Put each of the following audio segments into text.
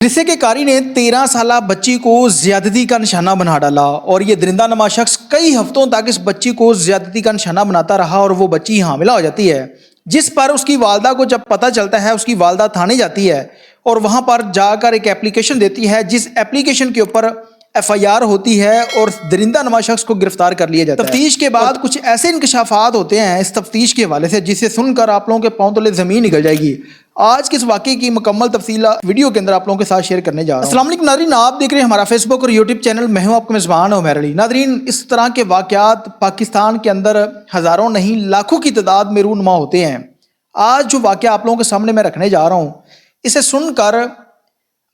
मदरसे के कारी ने 13 साला बच्ची को ज्यादती का निशाना बना डाला और ये दरिंदा नमा शख्स कई हफ्तों तक इस बच्ची को ज्यादती का निशाना बनाता रहा और वो बच्ची हामिला हो जाती है, जिस पर उसकी वालदा को जब पता चलता है उसकी वालदा थाने जाती है और वहाँ पर जाकर एक एप्लीकेशन देती है, जिस एप्लीकेशन के ऊपर FIR होती है और दरिंदा नमा शख्स को गिरफ्तार कर लिया जाता है। तफ्तीश के बाद कुछ ऐसे इंकशाफात होते हैं इस तफ्तीश के हवाले से जिसे सुनकर आप लोगों के पांव तले ज़मीन निकल जाएगी। आज के इस वाक़े की मुकम्मल तफसील वीडियो के अंदर आप लोगों के साथ शेयर करने जा रहा हूँ। अस्सलाम वालेकुम नाज़रीन, आप देख रहे हैं हमारा फेसबुक और यूट्यूब चैनल। मैं हूँ आपका मेज़बान उमैर अली। नाज़रीन, इस तरह के वाक़यात पाकिस्तान के अंदर हज़ारों नहीं लाखों की तादाद में रूनुमा होते हैं। आज जो वाक़या आप लोगों के सामने मैं रखने जा रहा हूँ, इसे सुनकर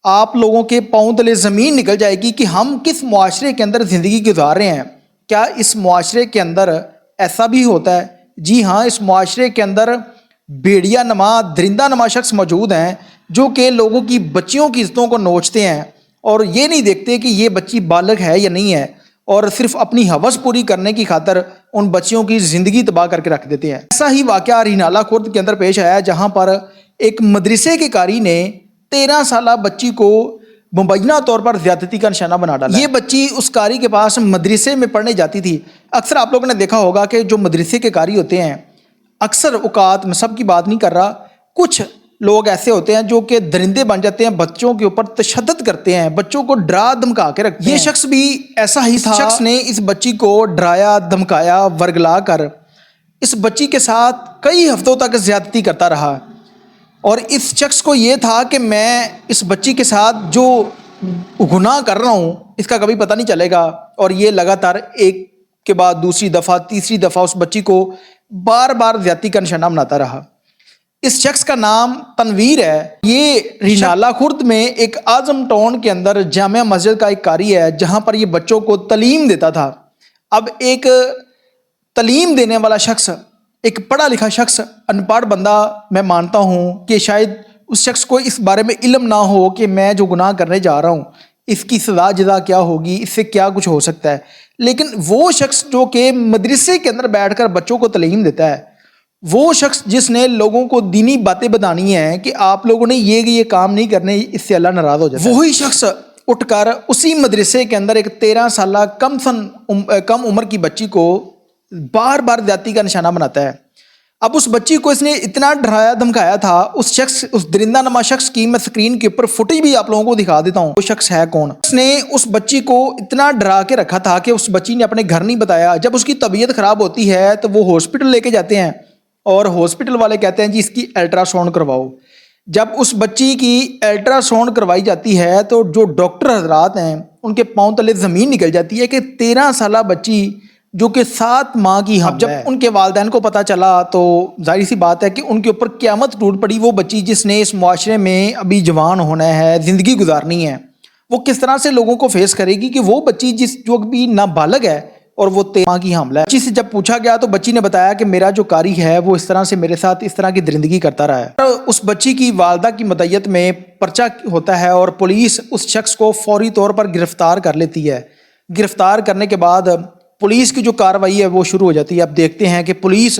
आप लोगों के पांव तले ज़मीन निकल जाएगी कि हम किस मुआशरे के अंदर ज़िंदगी गुजार रहे हैं। क्या इस मुआशरे के अंदर ऐसा भी होता है? जी हाँ, इस मुआशरे के अंदर भेड़िया नमा दरिंदा नमा शख्स मौजूद हैं जो कि लोगों की बच्चियों की इज़्ज़तों को नोचते हैं और ये नहीं देखते कि ये बच्ची बालिग है या नहीं है, और सिर्फ अपनी हवस पूरी करने की खातर उन बच्चियों की ज़िंदगी तबाह करके रख देते हैं। ऐसा ही वाक़या रिनाला खुर्द के अंदर पेश आया, जहाँ पर एक मदरसे के कारी ने 13 साला बच्ची को मुबैना तौर पर ज़्यादती का निशाना बना डाला। ये बच्ची उस कारी के पास मदरसे में पढ़ने जाती थी। अक्सर आप लोगों ने देखा होगा कि जो मदरसे के कारी होते हैं, अक्सर औकात, मैं सब की बात नहीं कर रहा, कुछ लोग ऐसे होते हैं जो कि दरिंदे बन जाते हैं, बच्चों के ऊपर तशद्दुद करते हैं, बच्चों को डरा धमका के रखते हैं। ये शख्स भी ऐसा ही था। शख्स ने इस बच्ची को डराया, धमकाया, वर्गला कर इस बच्ची के साथ कई हफ्तों तक ज़्यादती करता रहा और इस शख्स को ये था कि मैं इस बच्ची के साथ जो गुनाह कर रहा हूँ इसका कभी पता नहीं चलेगा, और ये लगातार एक के बाद दूसरी दफ़ा, तीसरी दफ़ा उस बच्ची को बार बार ज़्यादती का निशाना बनाता रहा। इस शख्स का नाम तनवीर है। ये रिनाला खुर्द में एक आज़म टाउन के अंदर जामिया मस्जिद का एक कारी है जहाँ पर ये बच्चों को तलीम देता था। अब एक तलीम देने वाला शख्स, एक पढ़ा लिखा शख्स, अनपढ़ बंदा, मैं मानता हूँ कि शायद उस शख्स को इस बारे में इल्म ना हो कि मैं जो गुनाह करने जा रहा हूँ इसकी सज़ा जज़ा क्या होगी, इससे क्या कुछ हो सकता है। लेकिन वो शख्स जो कि मदरसे के अंदर बैठकर बच्चों को तलीम देता है, वो शख्स जिसने लोगों को दीनी बातें बतानी है कि आप लोगों ने ये काम नहीं करने, इससे अल्लाह नाराज़ हो जाता है, वही शख्स उठकर उसी मदरसे के अंदर एक 13 साला कम उम्र की बच्ची को बार बार ज़्यादती का निशाना बनाता है। अब उस बच्ची को इसने इतना डराया धमकाया था, उस दरिंदा नमा शख्स की मैं स्क्रीन के ऊपर फुटेज भी आप लोगों को दिखा देता हूँ। वो शख्स है कौन? उसने उस बच्ची को इतना डरा के रखा था कि उस बच्ची ने अपने घर नहीं बताया। जब उसकी तबीयत ख़राब होती है तो वो हॉस्पिटल लेके जाते हैं और हॉस्पिटल वाले कहते हैं जी इसकी अल्ट्रासाउंड करवाओ। जब उस बच्ची की अल्ट्रासाउंड करवाई जाती है तो जो डॉक्टर हजरात हैं उनके पाँव तले ज़मीन निकल जाती है कि 13 साला बच्ची जो कि 7 माह की हम। जब उनके वालिदैन को पता चला तो जाहिर सी बात है कि उनके ऊपर क़यामत टूट पड़ी। वो बच्ची जिसने इस मुआशरे में अभी जवान होना है, ज़िंदगी गुजारनी है, वो किस तरह से लोगों को फेस करेगी कि वो बच्ची जो भी नाबालिग है और वो 13 माह की हामिला है। बच्ची से जब पूछा गया तो बच्ची ने बताया कि मेरा जो कारी है वो इस तरह से मेरे साथ इस तरह की दरिंदगी करता रहा है। तो उस बच्ची की वालदा की मदय्यत में पर्चा होता है और पुलिस उस शख्स को फौरी तौर पर गिरफ्तार कर लेती है। गिरफ्तार करने के बाद पुलिस की जो कार्रवाई है वो शुरू हो जाती है। अब देखते हैं कि पुलिस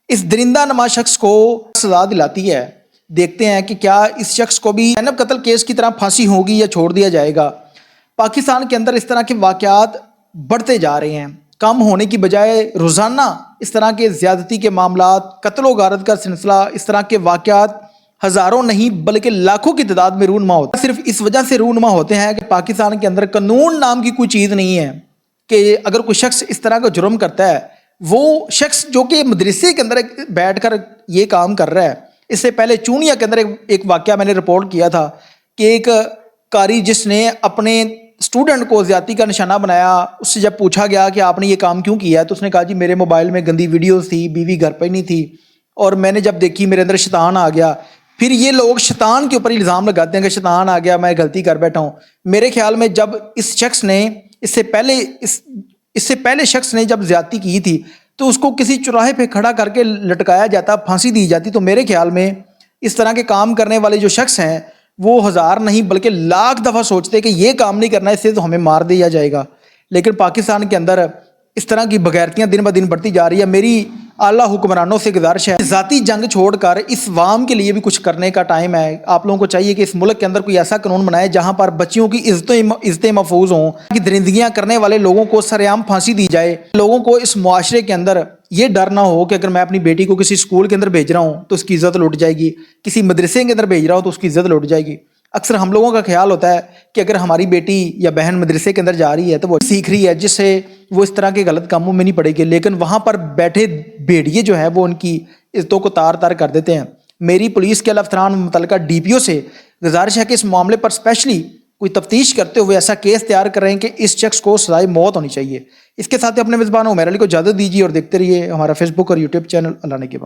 इस दरिंदा नमा शख्स को सज़ा दिलाती है। देखते हैं कि क्या इस शख्स को भी जैनब कत्ल केस की तरह फांसी होगी या छोड़ दिया जाएगा। पाकिस्तान के अंदर इस तरह के वाक़यात बढ़ते जा रहे हैं, कम होने की बजाय रोज़ाना इस तरह के ज़्यादती के मामलात, कत्ल गारत का सिलसिला, इस तरह के वाक़यात हज़ारों नहीं बल्कि लाखों की तादाद में रूनुमा होते हैं। सिर्फ इस वजह से रूनुमा होते हैं कि पाकिस्तान के अंदर कानून नाम की कोई चीज़ नहीं है कि अगर कोई शख्स इस तरह का जुर्म करता है, वो शख्स जो कि मदरसे के अंदर बैठकर ये काम कर रहा है। इससे पहले चूनिया के अंदर एक वाक़या मैंने रिपोर्ट किया था कि एक कारी जिसने अपने स्टूडेंट को ज़्यादती का निशाना बनाया, उससे जब पूछा गया कि आपने ये काम क्यों किया है तो उसने कहा जी मेरे मोबाइल में गंदी वीडियोज़ थी, बीवी घर पर ही नहीं थी और मैंने जब देखी मेरे अंदर शैतान आ गया। फिर ये लोग शैतान के ऊपर इल्ज़ाम लगाते हैं कि शैतान आ गया, मैं गलती कर बैठा हूँ। मेरे ख्याल में जब इस शख्स ने इससे पहले शख्स ने जब ज़्यादती की थी तो उसको किसी चौराहे पे खड़ा करके लटकाया जाता, फांसी दी जाती, तो मेरे ख्याल में इस तरह के काम करने वाले जो शख्स हैं वो हज़ार नहीं बल्कि लाख दफ़ा सोचते कि ये काम नहीं करना, इससे तो हमें मार दिया जाएगा। लेकिन पाकिस्तान के अंदर اس طرح کی بغیرتیاں دن بہ دن بڑھتی جا رہی ہے. میری اعلیٰ حکمرانوں سے گزارش ہے ذاتی جنگ چھوڑ کر اس عوام کے لیے بھی کچھ کرنے کا ٹائم ہے. آپ لوگوں کو چاہیے کہ اس ملک کے اندر کوئی ایسا قانون بنائے جہاں پر بچیوں کی عزتیں محفوظ ہوں, کہ درندگیاں کرنے والے لوگوں کو سرعام پھانسی دی جائے. لوگوں کو اس معاشرے کے اندر یہ ڈر نہ ہو کہ اگر میں اپنی بیٹی کو کسی اسکول کے اندر بھیج رہا ہوں تو اس کی عزت لوٹ جائے گی, کسی مدرسے کے اندر بھیج رہا ہوں تو اس کی عزت لوٹ جائے گی. اکثر ہم لوگوں کا خیال ہوتا ہے کہ اگر ہماری بیٹی یا بہن مدرسے کے اندر جا رہی ہے تو وہ سیکھ رہی ہے جس سے وہ اس طرح کے غلط کاموں میں نہیں پڑے گی, لیکن وہاں پر بیٹھے بھیڑیے جو ہے وہ ان کی عزتوں کو تار تار کر دیتے ہیں. میری پولیس کے افسران متعلقہ ڈی پی او سے گزارش ہے کہ اس معاملے پر اسپیشلی کوئی تفتیش کرتے ہوئے ایسا کیس تیار کریں کہ اس شخص کو سزائے موت ہونی چاہیے. اس کے ساتھ اپنے میزبان عمیر علی کو اجازت دیجیے اور دیکھتے رہیے ہمارا فیس بک اور یوٹیوب چینل اللہ نے کے بعد.